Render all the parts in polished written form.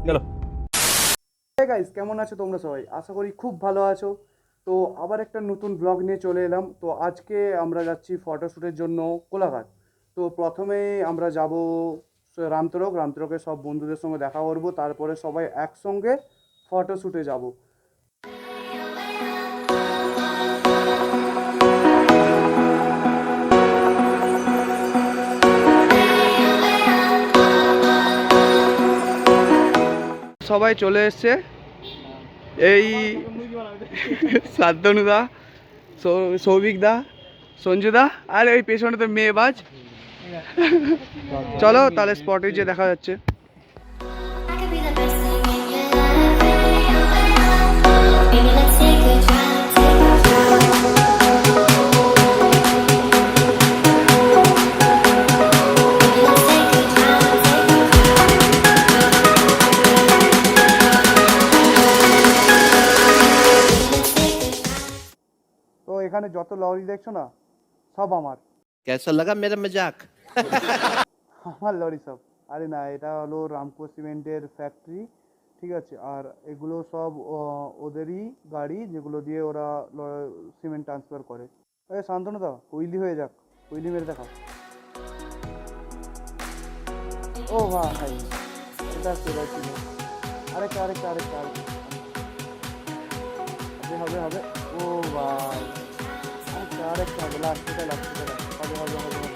চলো। Hi guys, কেমন আছো তোমরা সবাই? আশা করি খুব ভালো আছো। তো আবার একটা নতুন ব্লগ নিয়ে চলে এলাম। তো আজকে আমরা যাচ্ছি ফটোশ্যুটের জন্য কোলাঘাট। তো প্রথমে আমরা যাব রামতরকে সব বন্ধুদের সঙ্গে দেখা করব, তারপরে সবাই একসঙ্গে ফটোশ্যুটে যাব। সবাই চলে এসছে, এই শান্তনুদা, সৌভিকদা, সঞ্জুদা, আর এই পেছনে তো মেয়েবাজ। চলো তাহলে স্পটে যে দেখা যাচ্ছে। তো এখানে যত লরি দেখছো না, সব আমার। कैसा लगा मेरा मजाक? আমার লরি সব। আরে না, এটা হলো রামকো সিমেন্টের ফ্যাক্টরি, ঠিক আছে। আর এগুলো সব ওদেরই গাড়ি, যেগুলো দিয়ে ওরা সিমেন্ট ট্রান্সফার করে। আরে শান্তনু দা, হুইলি হয়ে যাক, হুইলি মেরে দেখাও। ও ভাই, এটা সেরা ছিল। আরেকটা আরেকটা আরেকটা আরেকটা হবে হবে হবে। ও ভাই, আরেকটা আরেকটা হবে, লাস্ট এটা লাস্ট এটা হবে হবে হবে হবে।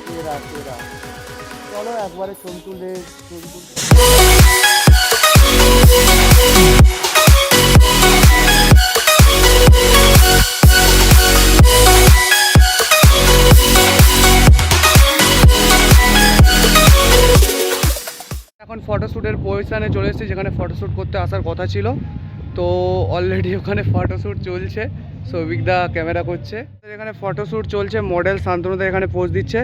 সেরা সেরা। চলো একবারে ছবি তুলে ছবি তুলতে। এখন ফটোশ্যুটের পজিশানে চলে এসেছি, যেখানে ফটোশ্যুট করতে আসার কথা ছিল। তো অলরেডি ওখানে ফটোশ্যুট চলছে, সৌভিকদা ক্যামেরা করছে। এখানে ফটোশ্যুট চলছে, মডেল শান্তনুদা এখানে পোজ দিচ্ছে।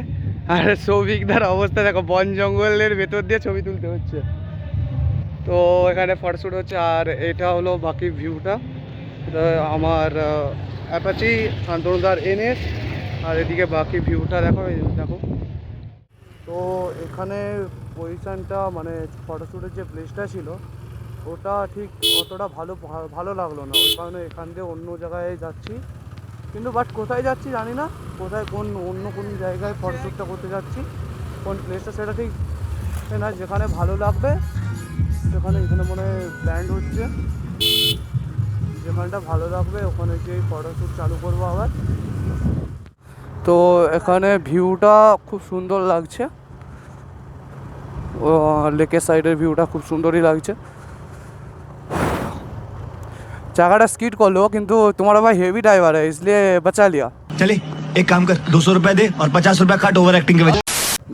আর সৌভিকদার অবস্থা দেখো, বন জঙ্গলের ভেতর দিয়ে ছবি তুলতে হচ্ছে। তো এখানে ফটোশ্যুট হচ্ছে, আর এটা হলো বাকি ভিউটা। এটা আমার অ্যাপাচি, শান্তনুদার এনএস, আর এদিকে বাকি ভিউটা দেখো, এই দেখো। তো এখানে পজিশানটা মানে ফটোশ্যুটের যে প্লেসটা ছিল, ওটা ঠিক অতটা ভালো লাগলো না। ওই কারণে এখান দিয়ে অন্য জায়গায় যাচ্ছি, কিন্তু বাট কোথায় যাচ্ছি জানি না। কোথায় অন্য কোন জায়গায় ফটোশ্যুটটা করতে যাচ্ছি, কোন প্লেসটা সেটা ঠিক না। যেখানে ভালো লাগবে সেখানে, এখানে মনে হয় ব্যান্ড হচ্ছে, যেখানটা ভালো লাগবে ওখানে গিয়ে ফটোশ্যুট চালু করবো আবার। তো এখানে ভিউটা খুব সুন্দর লাগছে, লেকের সাইডের ভিউটা খুব সুন্দরই লাগছে। জায়গাটা স্কিড করলো, কিন্তু তোমার ভাই হেভি ড্রাইভার है, इसलिए बचा लिया। चले एक काम कर 200 रुपए दे और 50 रुपए काट ओवर एक्टिंग के वजह।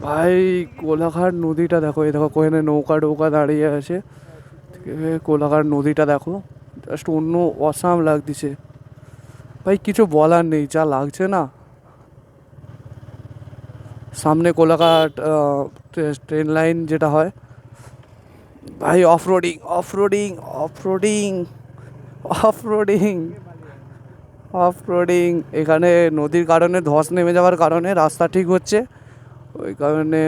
ভাই কোলাঘাট নদীটা দেখো, এই দেখো কোখানে নৌকা টৌকা দাঁড়িয়ে আছে। কোলাঘাট নদীটা দেখো, জাস্ট অন্য অসাম লাগতেছে ভাই, কিছু বলার নেই, যা লাগছে না। সামনে কোলাঘাট ট্রেন লাইন যেটা হয় ভাই, off-roading off-roading off-roading off-roading off-roading. এখানে নদীর কারণে ধস নেমে যাওয়ার কারণে রাস্তা ঠিক হচ্ছে, ওই কারণে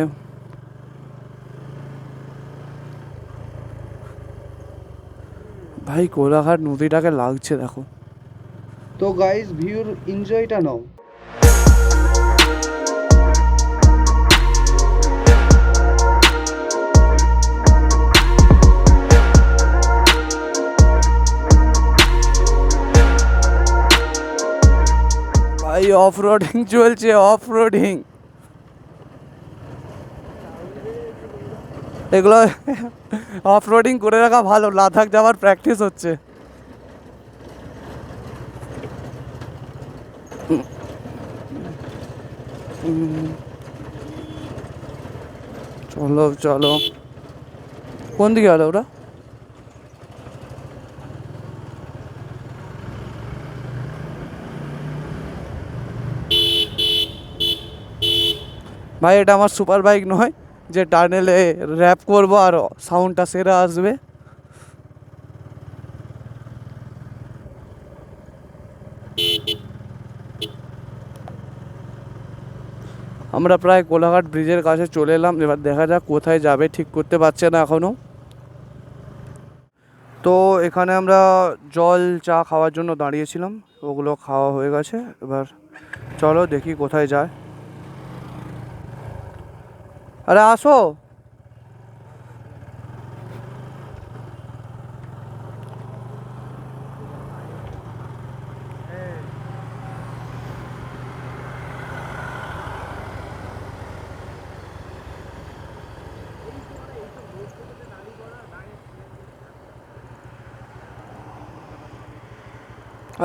ভাই কোলাঘাট নদীটাকে লাগছে দেখো। তো গাইস, ভিউর এনজয়টা নাও। ভাই অফ রোডিং চলছে, অফ রোডিং। এগুলো অফ রোডিং করে রাখা ভালো, লাদাখ যাওয়ার প্র্যাকটিস হচ্ছে। চলো চলো, কোন দিকে গেল ওরা? ভাই এটা আমার সুপার বাইক নয় যে টানেলে র্যাপ করবো আর সাউন্ডটা সেরা আসবে। আমরা প্রায় কোলাঘাট ব্রিজের কাছে চলে এলাম। এবার দেখা যাক কোথায় যাবে, ঠিক করতে পারছে না এখনও। তো এখানে আমরা জল চা খাওয়ার জন্য দাঁড়িয়েছিলাম, ওগুলো খাওয়া হয়ে গেছে। এবার চলো দেখি কোথায় যায়। আরে আসো।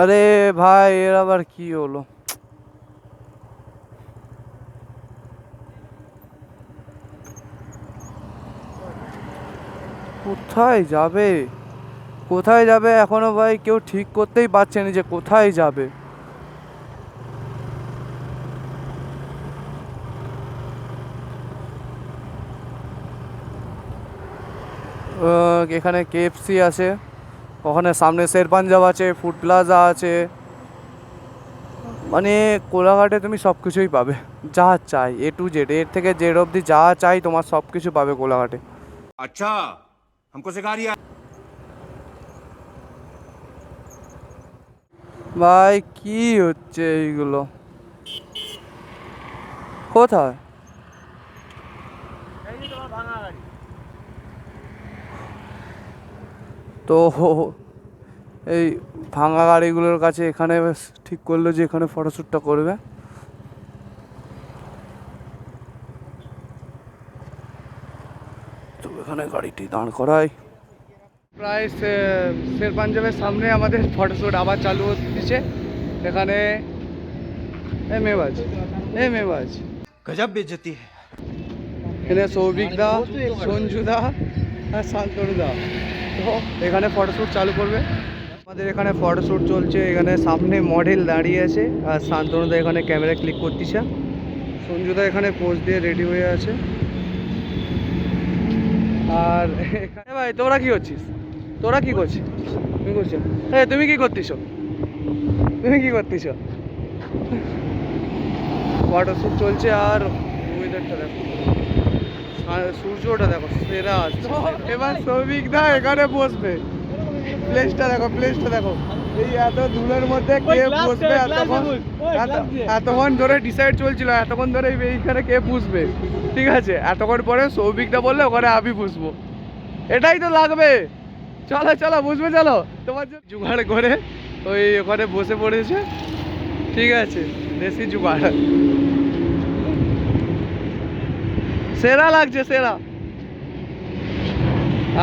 আরে ভাই, এর আবার কি হলো? কোথায় যাবে, কোথায় যাবে এখনো ভাই কেউ ঠিক করতেই পারছে না যে কোথায় যাবে। এখানে কেএফসি আছে, ওখানে সামনে শের পাঞ্জাব আছে, ফুড প্লাজা আছে, মানে কোলাঘাটে তুমি সব কিছুই পাবে, যা চাই এ টু জেড, এর থেকে জেড অবধি যা চাই তোমার সব কিছু পাবে কোলাঘাটে। अच्छा हमको सिखा रिया। ভাই কি হচ্ছে এইগুলো, কোথায়? তো এই ভাঙা গাড়িগুলোর কাছে এখানে ঠিক করলো যে এখানে ফটোশ্যুটটা করবে। তো এখানে গাড়িটি দাঁড় করাই। প্রায় শের পাঞ্জাবের সামনে আমাদের ফটোশ্যুট আবার চালু হতে দিচ্ছে। এখানে এ মেবাজ, এ মেবাজ, गजब बेइज्जती है। এখানে সৌভিক দা, সঞ্জু দা আর শান্তনু দা। তো এখানে ফটোশ্যুট চালু করবে। আমাদের এখানে ফটোশ্যুট চলছে, এখানে সামনে মডেল দাঁড়িয়ে আছে আর শান্তনু দা এখানে ক্যামেরা ক্লিক করতেছে, সঞ্জু দা এখানে পোজ দিয়ে রেডি হয়ে আছে। আর এখানে ভাই তোরা কি করছিস, তোরা কি করছিস, তুমি করছো, তুমি কি করতেছ, তুমি কি করতেছ? ফটোশ্যুট চলছে আর ওয়েদারটা দেখো, সূর্যটা দেখো সেরা আছে। এবার সৌভিক দা এখানে বসবে, প্লেসটা দেখো, প্লেসটা দেখো, এই এত ধুলোর মধ্যে কে বসবে এতক্ষণ ধরে ডিসাইড চলছিল, এতক্ষণ ধরে এইখানে কে বুঝবে, ঠিক আছে, এতক্ষণ পরে সৌভিকটা বললে ওখানে আমি বুঝবো, এটাই তো লাগবে। চলো চলো বুঝবে, চলো তোমার জোগাড় করে ওই ওখানে বসে পড়েছে, ঠিক আছে, দেশি জোগাড়, সেরা লাগছে সেরা।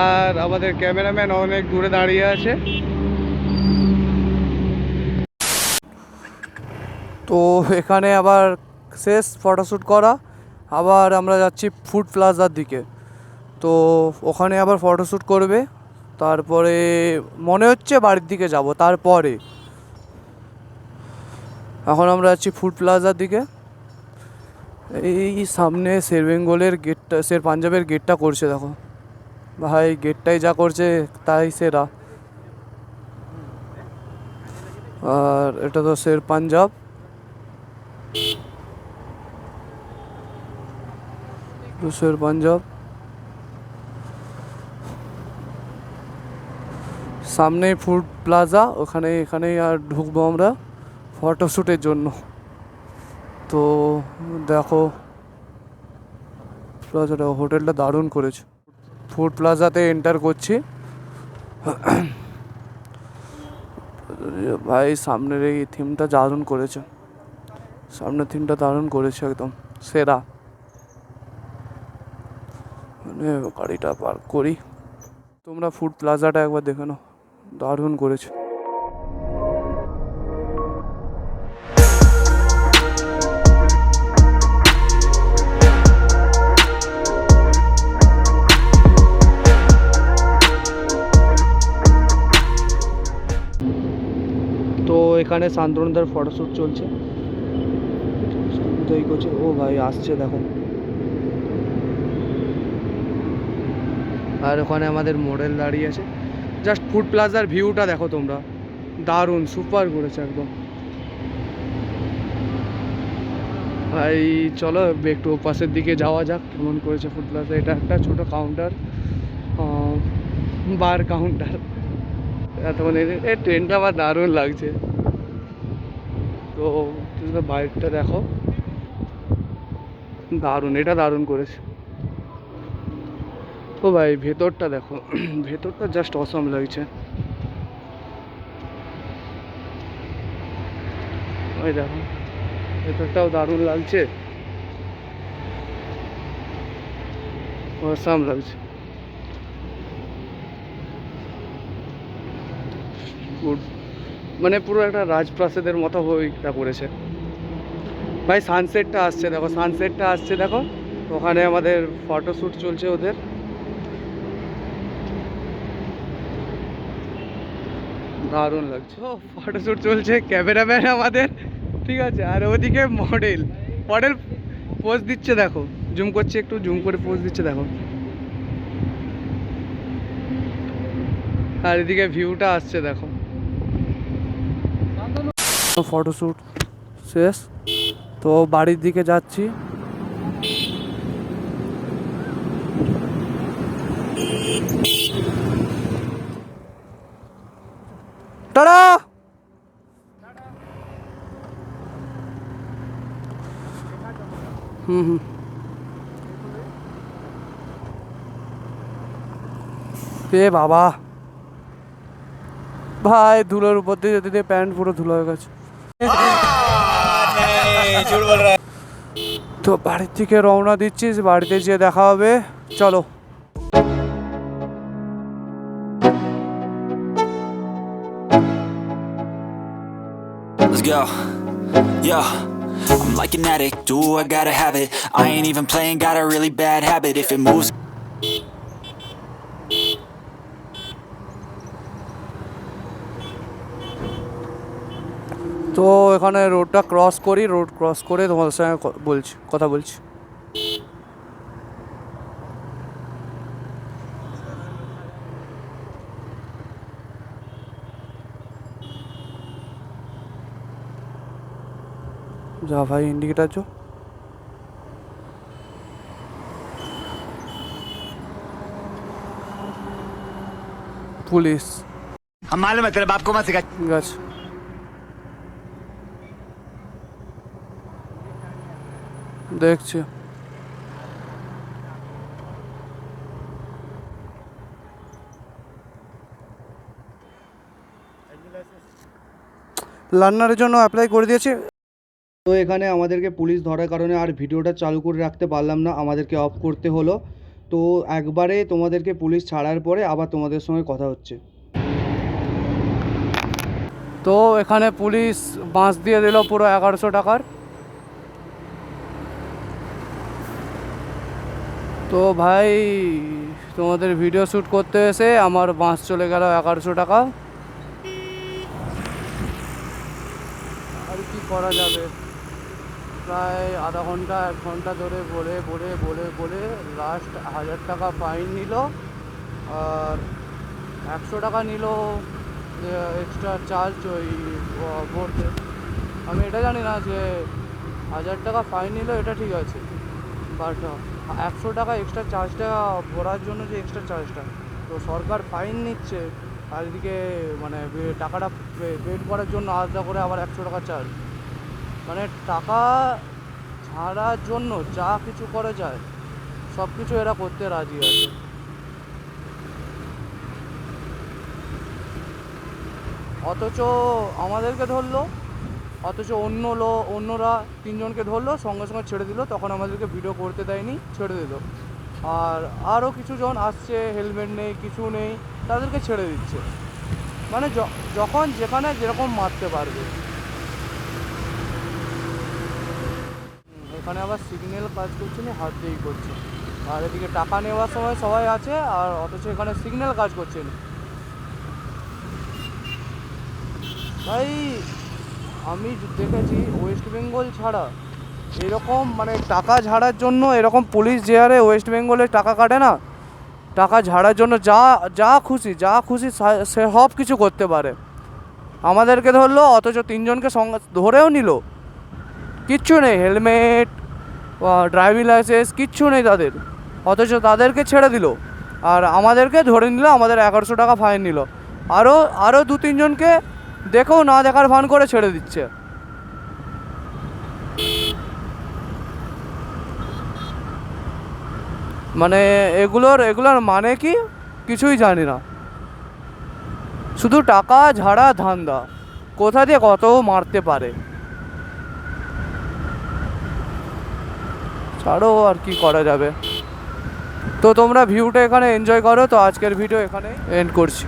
আর আমাদের ক্যামেরাম্যান অনেক দূরে দাঁড়িয়ে আছে। তো এখানে আবার শেষ ফটোশ্যুট করা, আবার আমরা যাচ্ছি ফুড প্লাজার দিকে। তো ওখানে আবার ফটোশ্যুট করবে, তারপরে মনে হচ্ছে বাড়ির দিকে যাব। তারপরে এখন আমরা যাচ্ছি ফুড প্লাজার দিকে। এই সামনে শের বেঙ্গলের গেটটা, শের পাঞ্জাবের গেটটা করছে দেখো ভাই, গেটটাই যা করছে তাই সেরা। আর এটা তো শের পাঞ্জাব, শের পাঞ্জাব সামনে ফুড প্লাজা, ওখানে এখানেই আর ঢুকবো আমরা ফটোশ্যুটের জন্য। তো দেখো প্লাজাটা, হোটেলটা দারুণ করেছে। ফুড প্লাজাতে এন্টার করছি ভাই, সামনের এই থিমটা দারুণ করেছে, সামনের থিমটা দারুণ করেছে, একদম সেরা। মানে গাড়িটা পার্ক করি, তোমরা ফুড প্লাজাটা একবার দেখে নাও, দারুণ করেছে। তো এখানে শান্তনুদার ফটোশ্যুট চলছে, তো এই করছে, ও ভাই আসছে দেখো। আর ওখানে আমাদের মডেল দাঁড়িয়ে আছে, জাস্ট ফুড প্লাজার ভিউটা দেখো তোমরা, দারুণ সুপার করেছে একদম। ভাই চলো একটু পাশের দিকে যাওয়া যাক, কেমন করেছে ফুড প্লাজা। এটা একটা ছোটো কাউন্টার, বার কাউন্টার, এতক্ষণ এই ট্রেনটা আমার দারুণ লাগছে। তো তুমি বাইকটা দেখো, দারুণ, এটা দারুণ করেছে। ও ভাই ভেতরটা দেখো, ভেতরটা জাস্ট অসম লাগছে। ওই দেখো ভেতরটাও দারুণ লাগছে, অসাম লাগছে। গুড, মানে পুরো একটা রাজপ্রাসাদের মতো ওইটা করেছে। ভাই সানসেটটা আসছে দেখো, সানসেটটা আসছে দেখো, ওখানে আমাদের ফটোশ্যুট চলছে ওদের। দারুণ লাগছে, ও ফটোশ্যুট চলছে, ক্যামেরাম্যান আমাদের, ঠিক আছে, আর ওদিকে মডেল, মডেল পোজ দিচ্ছে দেখো, জুম করছে, একটু জুম করে পোজ দিচ্ছে দেখো, আর এদিকে ভিউটা আসছে দেখো। ফটোশ্যুট শেষ, তো বাড়ির দিকে যাচ্ছি। টাটা। হুম। এ বাবা ভাই, ধুলোর উপর দিয়ে যেতে দিয়ে প্যান্ট পুরো ধুলো হয়ে গেছে। তো বাড়ির থেকে রওনা দিচ্ছিস, বাড়িতে যেয়ে দেখা হবে, চলো। Let's go. Yeah, I'm like an addict. Do I gotta have it? I ain't even playing. Got a really bad habit. If it moves. তো এখানে রোডটা ক্রস করি, রোড ক্রস করে তোমাদের সঙ্গে কথা বলছি। যা ভাই ইন্ডিকেটার जो পুলিশ। हम मालूम है तेरे बाप को मत सिखा। ঠিক আছে, দেখছি। লার্নারের জন্য অ্যাপ্লাই করে দিয়েছে। তো এখানে আমাদেরকে পুলিশ ধরার কারণে আর ভিডিওটা চালু করে রাখতে পারলাম না, আমাদেরকে অফ করতে হলো। তো একবারে তোমাদেরকে পুলিশ ছাড়ার পরে আবার তোমাদের সঙ্গে কথা হচ্ছে। তো এখানে পুলিশ বাঁশ দিয়ে দিল পুরো 1100 টাকার। তো ভাই তোমাদের ভিডিও শ্যুট করতে এসে আমার বাঁশ চলে গেল 1100 টাকা। আর কি করা যাবে, প্রায় আধা ঘন্টা 1 ঘন্টা ধরে বলে লাস্ট 1000 টাকা ফাইন নিল, আর 100 টাকা নিল এক্সট্রা চার্জ ওই ভরতে। আমি এটা জানি না যে 1000 টাকা ফাইন নিল এটা ঠিক আছে, বাট 100 টাকা এক্সট্রা চার্জটা ভরার জন্য যে এক্সট্রা চার্জটা, তো সরকার ফাইন নিচ্ছে, আর এদিকে মানে টাকাটা পেড করার জন্য আলাদা করে আবার 100 টাকা চার্জ। মানে টাকা ছাড়ার জন্য যা কিছু করা যায় সব কিছু এরা করতে রাজি আছে। অথচ আমাদেরকে ধরলো, অথচ অন্যরা 3 জনকে ধরলো, সঙ্গে সঙ্গে ছেড়ে দিল, তখন আমাদেরকে ভিডিও করতে দেয়নি, ছেড়ে দিল। আর আরও কিছু জন আসছে, হেলমেট নেই, কিছু নেই, তাদেরকে ছেড়ে দিচ্ছে। মানে যখন যেখানে যেরকম মারতে পারবে। এখানে আবার সিগন্যাল কাজ করছে না, হাত দিয়েই করছে। আর এদিকে টাকা নেওয়ার সময় সবাই আছে, আর অথচ এখানে সিগন্যাল কাজ করছে না। ভাই আমি দেখেছি ওয়েস্ট বেঙ্গল ছাড়া এরকম মানে টাকা ঝাড়ার জন্য এরকম পুলিশ যে হারে ওয়েস্ট বেঙ্গলে টাকা কাটে না, টাকা ঝাড়ার জন্য যা খুশি সে সব কিছু করতে পারে। আমাদেরকে ধরলো, অথচ 3 জনকে সঙ্গে ধরেও নিল, কিচ্ছু নেই, হেলমেট, ড্রাইভিং লাইসেন্স কিচ্ছু নেই তাদের, অথচ তাদেরকে ছেড়ে দিল। আর আমাদেরকে ধরে নিল, আমাদের 1100 টাকা ফাইন নিল। আরও আরও 2-3 জনকে দেখেও না দেখার ভান করে ছেড়ে দিচ্ছে। মানে এগুলোর মানে কি কিছুই জানি না, শুধু টাকা ঝাড়া ধান্দা, কোথা দিয়ে কত মারতে পারে। ছাড়ো, আর কি করা যাবে। তো তোমরা ভিউটা এখানে এনজয় করো। তো আজকের ভিডিও এখানে এন্ড করছি।